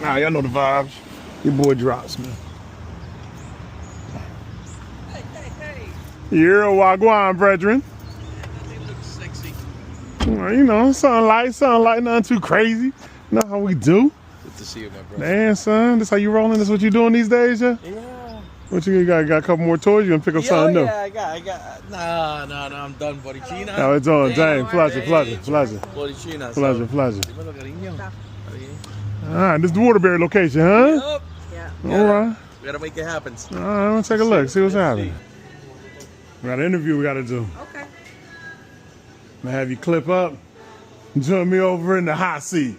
Nah, y'all know the vibes. Your boy drops, man. You're a wagwan, brethren. They look sexy. Well, you know, something light, nothing too crazy. You know how we do. Good to see you, my brother. Man, son, this how you rolling? This what you doing these days, yeah? Yeah. What you got? Got a couple more toys? You gonna pick up something new? Yeah, I got. No, I'm done, Borichina. How it's on, James? Pleasure. Borichina. Pleasure. Dímelo, cariño. All right, this is the Waterbury location, huh? Yep. All right. We gotta make it happen. All right, let's take a look, see what's happening. We got an interview we gotta do. Okay. I'm gonna have you clip up and join me over in the hot seat.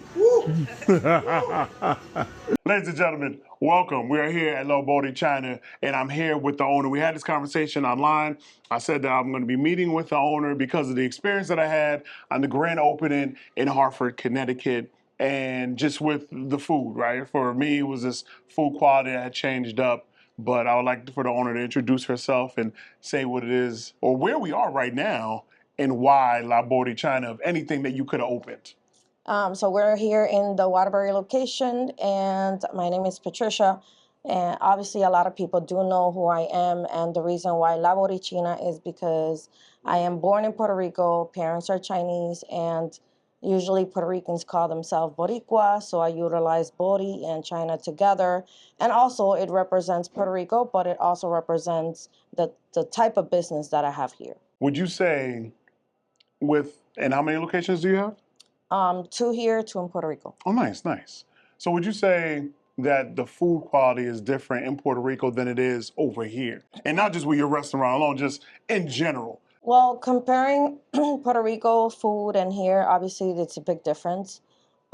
Ladies and gentlemen, welcome. We are here at Lobodi China, and I'm here with the owner. We had this conversation online. I said that I'm going to be meeting with the owner because of the experience that I had on the grand opening in Hartford, Connecticut, and just with the food, right? For me, it was this food quality that had changed up. But I would like for the owner to introduce herself and say what it is or where we are right now and why La Bodi China, of anything that you could have opened. So we're here in the Waterbury location, and my name is Patricia. And obviously, a lot of people do know who I am. And the reason why La Borichina is because I am born in Puerto Rico. Parents are Chinese, and usually Puerto Ricans call themselves Boricua. So I utilize Bori and China together. And also, it represents Puerto Rico, but it also represents the type of business that I have here. Would you say and how many locations do you have? 2 here, 2 in Puerto Rico. Oh, nice. So would you say that the food quality is different in Puerto Rico than it is over here? And not just with your restaurant alone, just in general. Well, comparing Puerto Rico food and here, obviously, it's a big difference.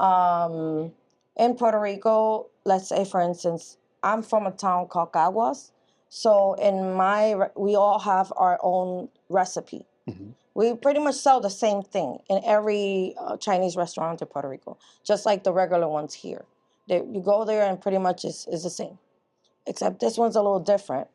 In Puerto Rico, let's say, for instance, I'm from a town called Caguas. So we all have our own recipe. Mhm. We pretty much sell the same thing in every Chinese restaurant in Puerto Rico, just like the regular ones here. You go there and pretty much is the same, except this one's a little different,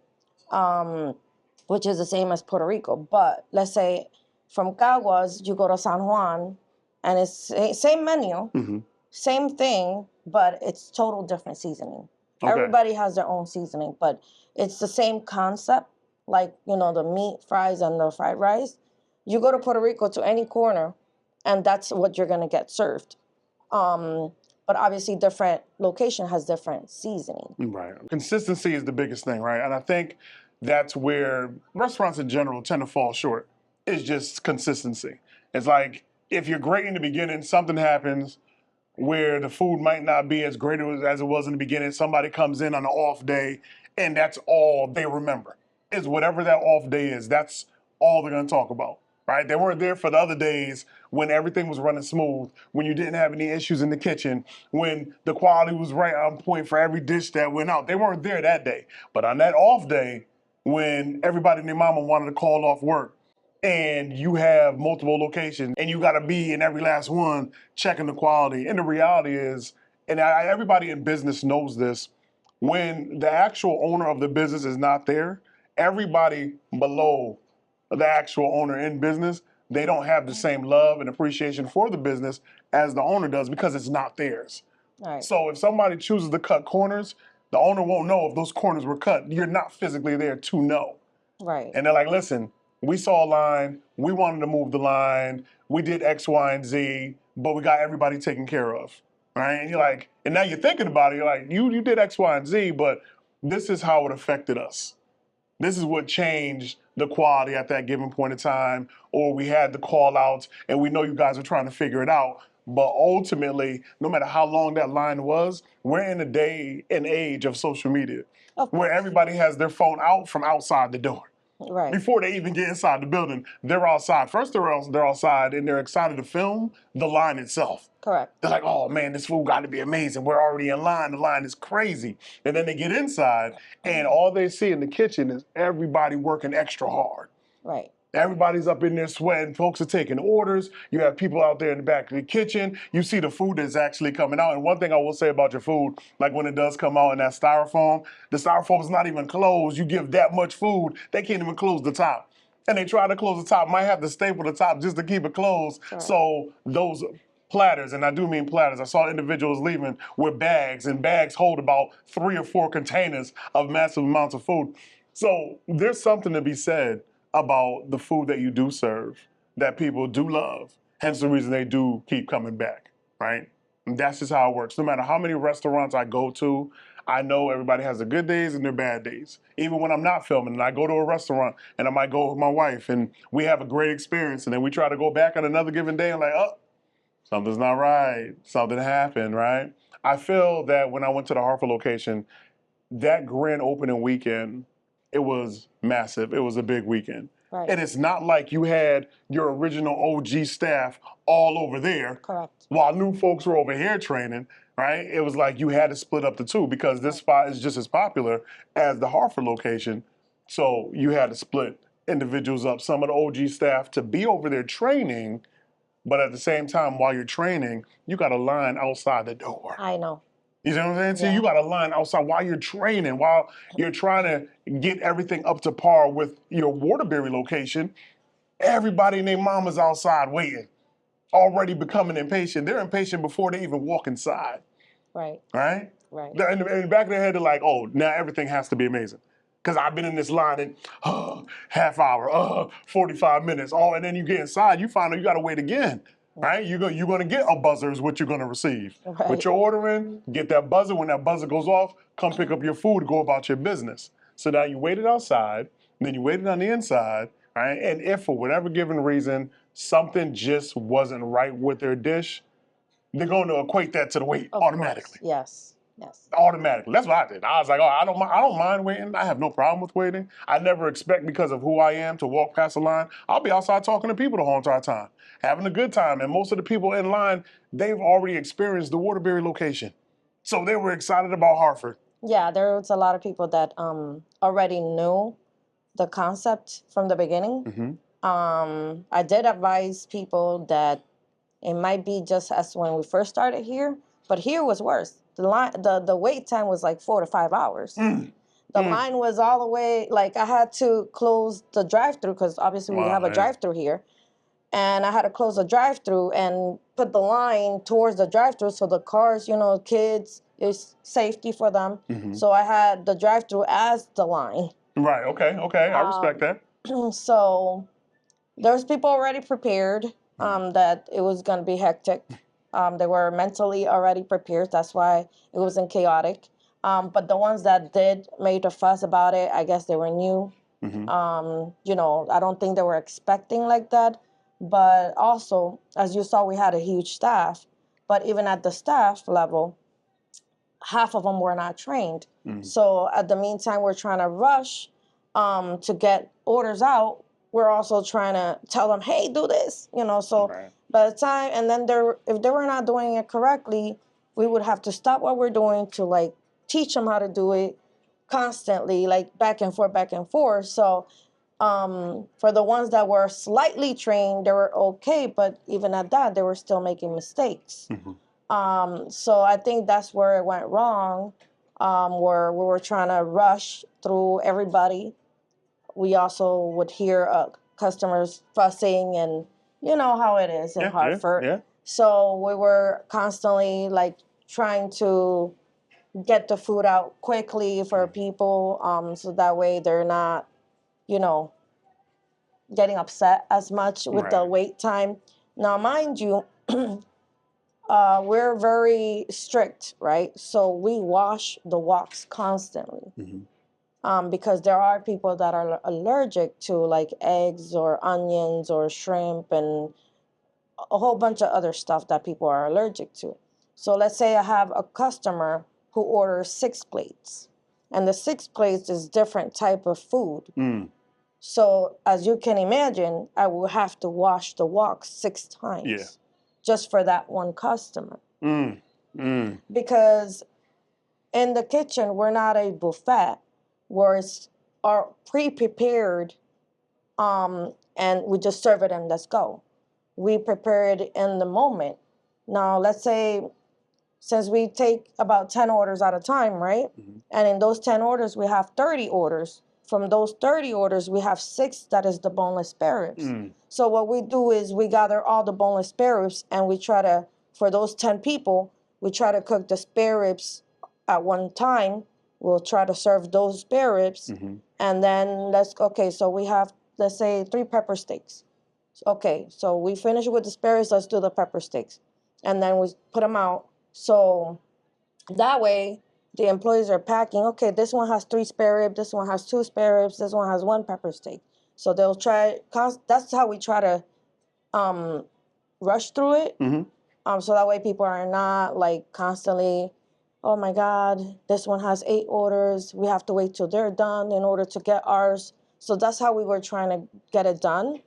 which is the same as Puerto Rico. But let's say from Caguas, you go to San Juan, and it's same menu, Mhm. same thing, but it's total different seasoning. Okay. Everybody has their own seasoning, but it's the same concept, like, the meat, fries, and the fried rice. You go to Puerto Rico to any corner, and that's what you're gonna get served. But obviously, different location has different seasoning. Right. Consistency is the biggest thing, right? And I think that's where restaurants in general tend to fall short. It's just consistency. It's like if you're great in the beginning, something happens where the food might not be as great as it was in the beginning. Somebody comes in on an off day, and that's all they remember is whatever that off day is. That's all they're going to talk about, right? They weren't there for the other days when everything was running smooth, when you didn't have any issues in the kitchen, when the quality was right on point for every dish that went out. They weren't there that day. But on that off day, when everybody and their mama wanted to call off work, and you have multiple locations and you got to be in every last one checking the quality. And the reality is, and everybody in business knows this, when the actual owner of the business is not there, everybody below the actual owner in business, they don't have the same love and appreciation for the business as the owner does because it's not theirs. Right. So if somebody chooses to cut corners, the owner won't know if those corners were cut. You're not physically there to know. Right. And they're like, listen, we saw a line, we wanted to move the line, we did X, Y, and Z, but we got everybody taken care of, right? And you're like, and now you're thinking about it, you're like, you did X, Y, and Z, but this is how it affected us. This is what changed the quality at that given point in time, or we had the call outs, and we know you guys are trying to figure it out. But ultimately, no matter how long that line was, we're in a day and age of social media where everybody has their phone out from outside the door. Right. Before they even get inside the building, they're outside. First, they're outside and they're excited to film the line itself. Correct. They're like, oh man, this food got to be amazing. We're already in line. The line is crazy. And then they get inside and all they see in the kitchen is everybody working extra hard. Right. Everybody's up in there sweating. Folks are taking orders. You have people out there in the back of the kitchen. You see the food that's actually coming out. And one thing I will say about your food, like when it does come out in that styrofoam, the styrofoam is not even closed. You give that much food, they can't even close the top. And they try to close the top, might have to staple the top just to keep it closed. Correct. So those platters, and I do mean platters. I saw individuals leaving with bags, and bags hold about 3 or 4 containers of massive amounts of food. So there's something to be said about the food that you do serve that people do love, hence the reason they do keep coming back, right? And that's just how it works. No matter how many restaurants I go to, I know everybody has their good days and their bad days. Even when I'm not filming and I go to a restaurant and I might go with my wife and we have a great experience and then we try to go back on another given day and like, oh, something's not right. Something happened, right? I feel that when I went to the Hartford location, that grand opening weekend, it was massive. It was a big weekend. Right. And it's not like you had your original OG staff all over there Correct. while new folks were over here training, right? It was like you had to split up the two because this spot is just as popular as the Hartford location. So you had to split individuals up, some of the OG staff to be over there training, but at the same time, while you're training, you got a line outside the door. I know. You see what I'm saying? So Yeah. you got a line outside while you're training, while you're trying to get everything up to par with your Waterbury location. Everybody and their mama's outside waiting, already becoming impatient. They're impatient before they even walk inside, Right. right? Right. In the back of their head, they're like, oh, now everything has to be amazing. Because I've been in this line in half hour, 45 minutes, and then you get inside, you find out you got to wait again, right? You're going to get a buzzer is what you're going to receive. Right. What you're ordering, get that buzzer. When that buzzer goes off, come pick up your food, go about your business. So now you waited outside, then you waited on the inside, right? And if for whatever given reason, something just wasn't right with their dish, they're going to equate that to the wait Of automatically. course. Yes. Yes. Automatically. That's what I did. I was like, oh, I don't mind waiting. I have no problem with waiting. I never expect because of who I am to walk past the line. I'll be outside talking to people the whole entire time, having a good time. And most of the people in line, they've already experienced the Waterbury location. So they were excited about Hartford. Yeah, there was a lot of people that already knew the concept from the beginning. I did advise people that it might be just as when we first started here, but here was worse. The wait time was like 4 to 5 hours. The line was all the way, like I had to close the drive-through because obviously we have a drive-through here. And I had to close the drive-through and put the line towards the drive-through so the cars, kids, it's safety for them. So I had the drive-through as the line. Right, okay. I respect that. So there's people already prepared that it was going to be hectic. They were mentally already prepared. That's why it wasn't chaotic. But the ones that did made a fuss about it, I guess they were new. I don't think they were expecting like that. But also, as you saw, we had a huge staff. But even at the staff level, half of them were not trained. So at the meantime, we're trying to rush to get orders out. We're also trying to tell them, hey, do this, so by the time, and then if they were not doing it correctly, we would have to stop what we're doing to teach them how to do it constantly, back and forth. So for the ones that were slightly trained, they were okay, but even at that, they were still making mistakes. So I think that's where it went wrong, where we were trying to rush through everybody. We also would hear customers fussing, and you know how it is in Hartford. Yeah. So we were constantly trying to get the food out quickly for people, so that way they're not, getting upset as much with the wait time. Now, mind you, we're very strict, right? So we wash the woks constantly. Because there are people that are allergic to eggs or onions or shrimp and a whole bunch of other stuff that people are allergic to. So let's say I have a customer who orders 6 plates, and the 6 plates is different type of food. So as you can imagine, I will have to wash the wok 6 times just for that one customer. Because in the kitchen, we're not a buffet where it's pre-prepared and we just serve it and let's go. We prepare it in the moment. Now, let's say, since we take about 10 orders at a time, right? And in those 10 orders, we have 30 orders. From those 30 orders, we have 6 that is the boneless spare ribs. So what we do is we gather all the boneless spare ribs and we try to for those 10 people, we try to cook the spare ribs at one time. We'll try to serve those spare ribs. And then so we have, let's say, 3 pepper steaks. Okay, so we finish with the spare ribs, let's do the pepper steaks. And then we put them out. So that way, the employees are packing, okay, this one has 3 spare ribs, this one has 2 spare ribs, this one has 1 pepper steak. So they'll try, that's how we try to rush through it. So that way people are not like constantly, oh my God, this one has 8 orders, we have to wait till they're done in order to get ours. So that's how we were trying to get it done,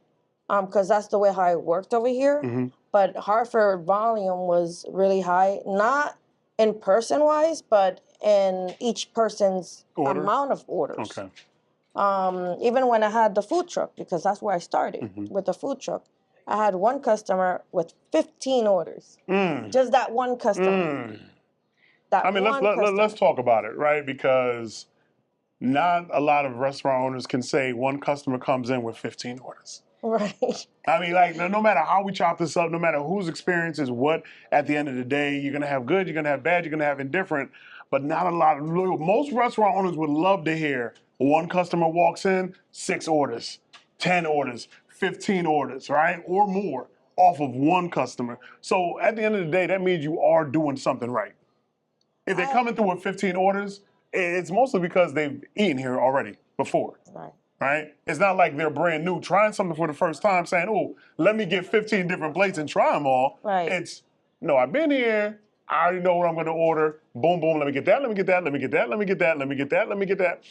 because that's the way how it worked over here. But Hartford volume was really high, not in person-wise, but in each person's amount of orders. Okay. Even when I had the food truck, because that's where I started with the food truck, I had one customer with 15 orders. Just that one customer. I mean, let's talk about it, right? Because not a lot of restaurant owners can say one customer comes in with 15 orders. Right. I mean, like, no matter how we chop this up, no matter whose experience is what, at the end of the day, you're going to have good, you're going to have bad, you're going to have indifferent, but not a lot of, most restaurant owners would love to hear one customer walks in, 6 orders, 10 orders, 15 orders, right? Or more off of one customer. So at the end of the day, that means you are doing something right. If they're coming through with 15 orders, it's mostly because they've eaten here already before. Right? It's not like they're brand new, trying something for the first time, saying, oh, let me get 15 different plates and try them all. Right. It's, no, I've been here. I already know what I'm going to order. Boom, boom, let me get that, let me get that, let me get that, let me get that, let me get that, let me get that.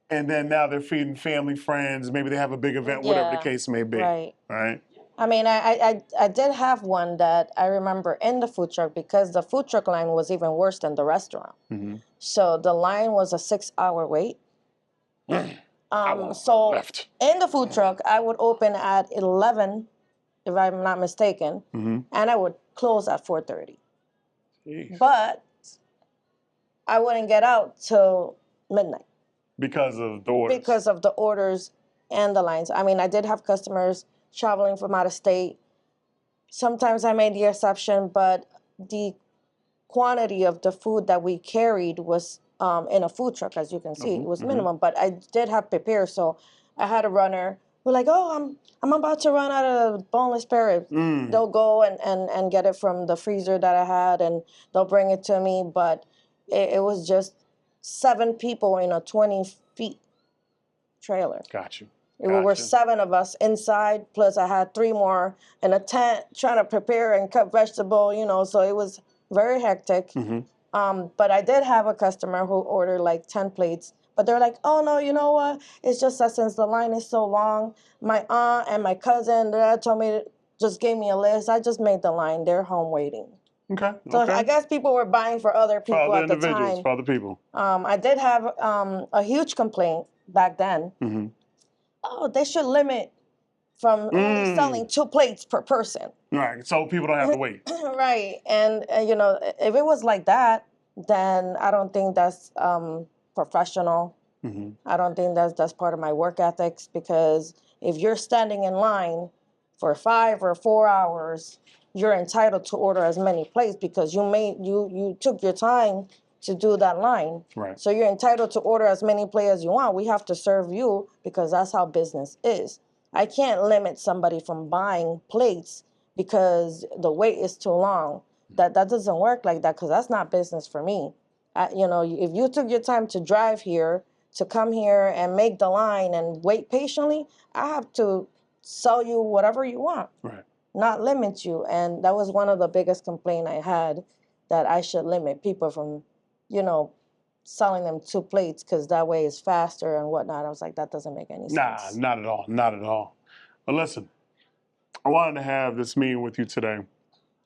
And then now they're feeding family, friends. Maybe they have a big event, whatever the case may be. Right. I mean, I did have one that I remember in the food truck, because the food truck line was even worse than the restaurant. So the line was a 6-hour wait. So in the food truck, I would open at 11, if I'm not mistaken, and I would close at 4:30. But I wouldn't get out till midnight. Because of the orders. Because of the orders and the lines. I mean, I did have customers traveling from out of state. Sometimes I made the exception, but the quantity of the food that we carried was in a food truck, as you can see, it was minimum. But I did have prepared, so I had a runner. We're like, oh, I'm about to run out of boneless spare ribs. They'll go and get it from the freezer that I had, and they'll bring it to me. But it was just 7 people in a 20-feet trailer. Got you. We were 7 of us inside, plus I had 3 more in a tent trying to prepare and cut vegetable, so it was very hectic. But I did have a customer who ordered like 10 plates, but they're like, oh no, you know what? It's just that since the line is so long, my aunt and my cousin told me, just gave me a list. I just made the line. They're home waiting. Okay. So I guess people were buying for other people at the time. For other people. I did have a huge complaint back then. Oh, they should limit from only selling 2 plates per person. Right, so people don't have to wait. Right, and if it was like that, then I don't think that's professional. I don't think that's part of my work ethics, because if you're standing in line for 5 or 4 hours, you're entitled to order as many plates because you took your time to do that line. Right. So you're entitled to order as many plates as you want. We have to serve you because that's how business is. I can't limit somebody from buying plates because the wait is too long. That doesn't work like that, because that's not business for me. If you took your time to drive here, to come here and make the line and wait patiently, I have to sell you whatever you want. Right. Not limit you. And that was one of the biggest complaints I had, that I should limit people from, selling them 2 plates because that way it's faster and whatnot. I was like, that doesn't make any sense. Nah, not at all. Not at all. But listen, I wanted to have this meeting with you today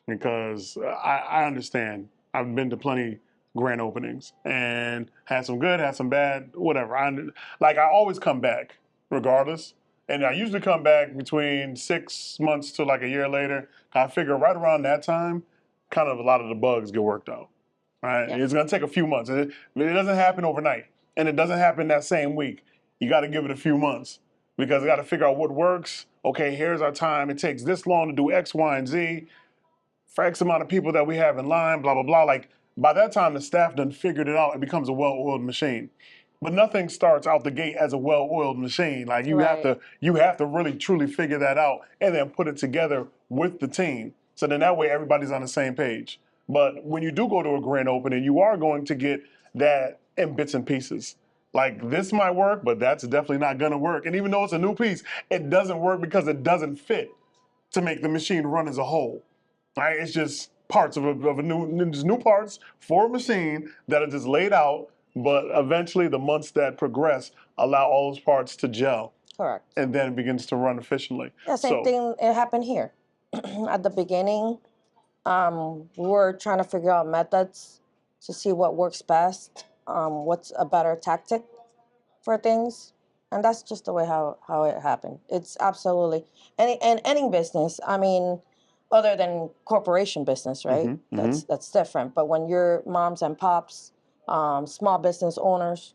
because I understand. I've been to plenty grand openings and had some good, had some bad, whatever. I always come back regardless. And I usually come back between 6 months to like a year later. I figure right around that time, kind of a lot of the bugs get worked out. Right? Yeah. It's going to take a few months. It doesn't happen overnight. And it doesn't happen that same week. You got to give it a few months because you got to figure out what works. Okay, here's our time. It takes this long to do X, Y, and Z. for X amount of people that we have in line, blah, blah, blah. Like, by that time, the staff done figured it out. It becomes a well-oiled machine. But nothing starts out the gate as a well-oiled machine. Like, you have to really, truly figure that out and then put it together with the team. So then that way, everybody's on the same page. But when you do go to a grand opening, you are going to get that in bits and pieces. Like, this might work, but that's definitely not gonna work. And even though it's a new piece, it doesn't work because it doesn't fit to make the machine run as a whole. Right? It's just parts of a new parts for a machine that are just laid out, but eventually the months that progress allow all those parts to gel. Correct. And then it begins to run efficiently. Yeah, same thing, it happened here. At the beginning, we were trying to figure out methods to see what works best, what's a better tactic for things. And that's just the way how it happened. It's absolutely any business. I mean, other than corporation business, right? That's different. But when you're moms and pops, small business owners,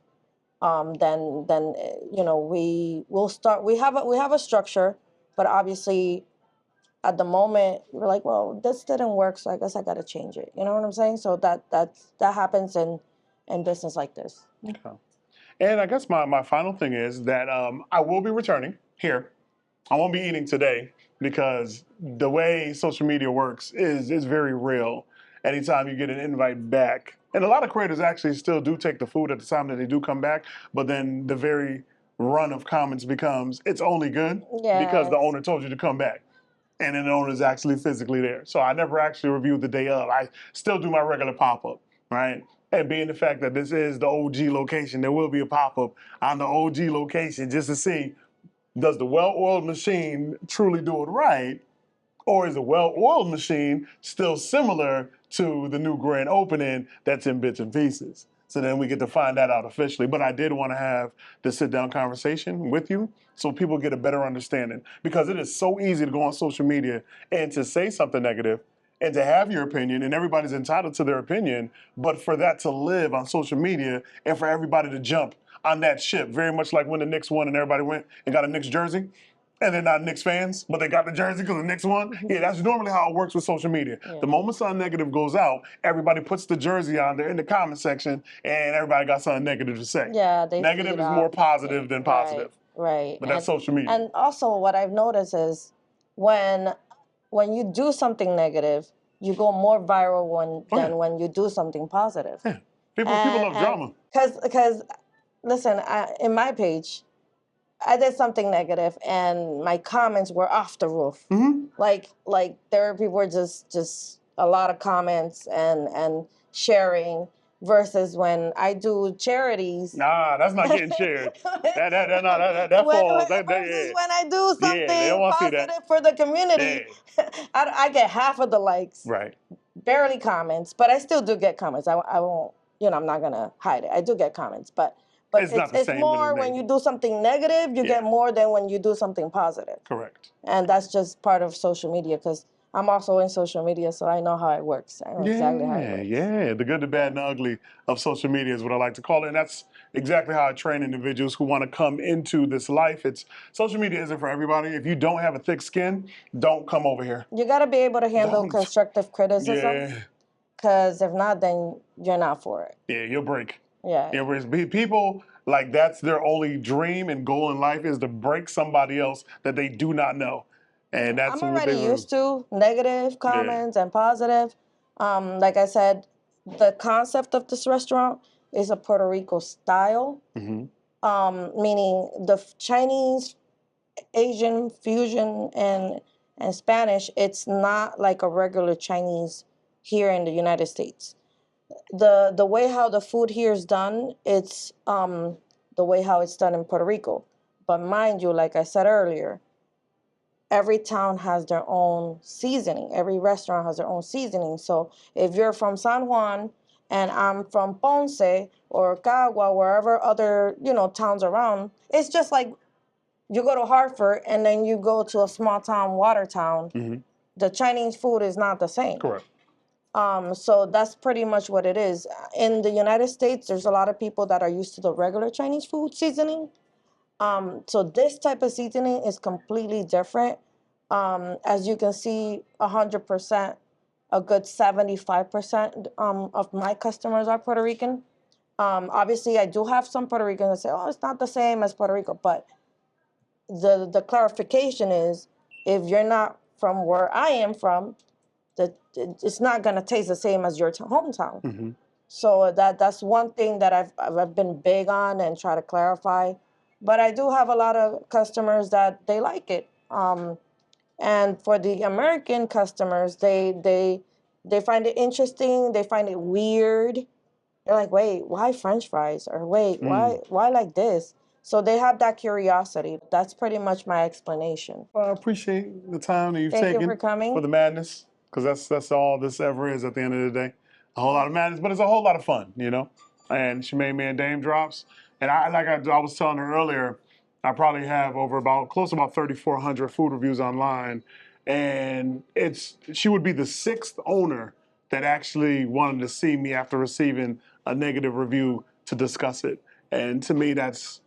then you know we'll start. We have a structure, but obviously, at the moment we're like, well, this didn't work, so I guess I got to change it. You know what I'm saying? So that happens in business like this. Okay. And I guess my final thing is that I will be returning here. I won't be eating today because the way social media works is very real. Anytime you get an invite back, and a lot of creators actually still do take the food at the time that they do come back, but then the very run of comments becomes, it's only good because the owner told you to come back. And then the owner's actually physically there. So I never actually reviewed the day of. I still do my regular pop-up, right? And being the fact that this is the OG location, there will be a pop-up on the OG location just to see, does the well-oiled machine truly do it right? Or is a well-oiled machine still similar to the new grand opening that's in bits and pieces? So then we get to find that out officially. But I did want to have the sit-down conversation with you so people get a better understanding. Because it is so easy to go on social media and to say something negative and to have your opinion, and everybody's entitled to their opinion, but for that to live on social media and for everybody to jump on that ship, very much like when the Knicks won and everybody went and got a Knicks jersey. And they're not Knicks fans, but they got the jersey because the Knicks won. Yeah, that's normally how it works with social media. The moment something negative goes out, everybody puts the jersey on there in the comment section, and everybody got something negative to say. Yeah, negative is more positive than positive. Right. But that's social media. And also, what I've noticed is when you do something negative, you go more viral than when you do something positive. Yeah. People love drama. Because listen, in my page, I did something negative, and my comments were off the roof. Like there were just a lot of comments and sharing. Versus when I do charities. Nah, that's not getting shared. that falls. Versus when I do something positive for the community, I get half of the likes. Right. Barely comments, but I still do get comments. I won't. I'm not gonna hide it. I do get comments, but it's more when you do something negative, you get more than when you do something positive. Correct. And that's just part of social media because I'm also in social media, so I know how it works. I know exactly how it works. Yeah, the good, the bad, and the ugly of social media is what I like to call it. And that's exactly how I train individuals who want to come into this life. Social media isn't for everybody. If you don't have a thick skin, don't come over here. You got to be able to handle constructive criticism. Because if not, then you're not for it. Yeah, you'll break. Yeah. People, like, that's their only dream and goal in life is to break somebody else that they do not know. And that's I'm already used to negative comments and positive. Like I said, the concept of this restaurant is a Puerto Rico style, meaning the Chinese, Asian fusion, and Spanish. It's not like a regular Chinese here in the United States. The way how the food here is done, it's the way how it's done in Puerto Rico. But mind you, like I said earlier, every town has their own seasoning. Every restaurant has their own seasoning. So if you're from San Juan and I'm from Ponce or Cagua, wherever other, towns around, it's just like you go to Hartford and then you go to a small town, Watertown. The Chinese food is not the same. Correct. So that's pretty much what it is. In the United States, there's a lot of people that are used to the regular Chinese food seasoning. So this type of seasoning is completely different. As you can see, 100% a good 75% of my customers are Puerto Rican. Obviously, I do have some Puerto Ricans that say, "Oh, it's not the same as Puerto Rico," but the clarification is, if you're not from where I am from, it's not gonna taste the same as your hometown. Mm-hmm. So that's one thing that I've been big on and try to clarify. But I do have a lot of customers that they like it. And for the American customers, they find it interesting. They find it weird. They're like, wait, why French fries? Or wait, why like this? So they have that curiosity. That's pretty much my explanation. Well, I appreciate the time that you've Thank you taken for coming. for the madness, because that's all this ever is at the end of the day. A whole lot of madness, but it's a whole lot of fun, you know. And she made me a Dame Drops, and I was telling her earlier, I probably have over close to about 3,400 food reviews online, and she would be the 6th owner that actually wanted to see me after receiving a negative review to discuss it. And to me, that's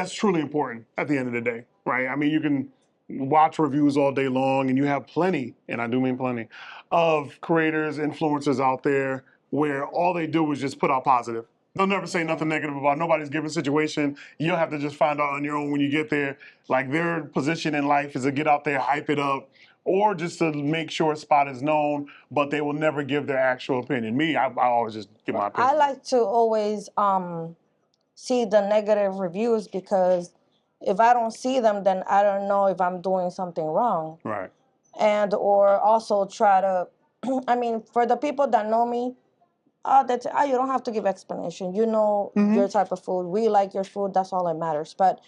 truly important at the end of the day, right? I mean, you can watch reviews all day long, and you have plenty, and I do mean plenty, of creators, influencers out there where all they do is just put out positive. They'll never say nothing negative about nobody's given situation. You'll have to just find out on your own when you get there. Like, their position in life is to get out there, hype it up, or just to make sure a spot is known, but they will never give their actual opinion. Me, I always just give my opinion. I like to always see the negative reviews, because if I don't see them, then I don't know if I'm doing something wrong. Right. And or also try to, I mean, for the people that know me, you don't have to give explanation. You know your type of food. We like your food. That's all that matters. But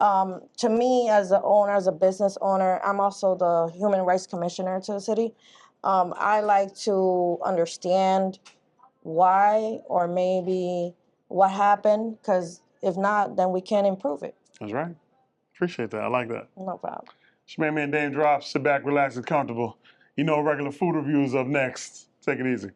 to me, as an owner, as a business owner, I'm also the Human Rights Commissioner to the city. I like to understand why or maybe what happened, because if not, then we can't improve it. That's right. Appreciate that. I like that. No problem. She made me a Dame Drops. Sit back, relax, and comfortable. You know, regular food reviews up next. Take it easy.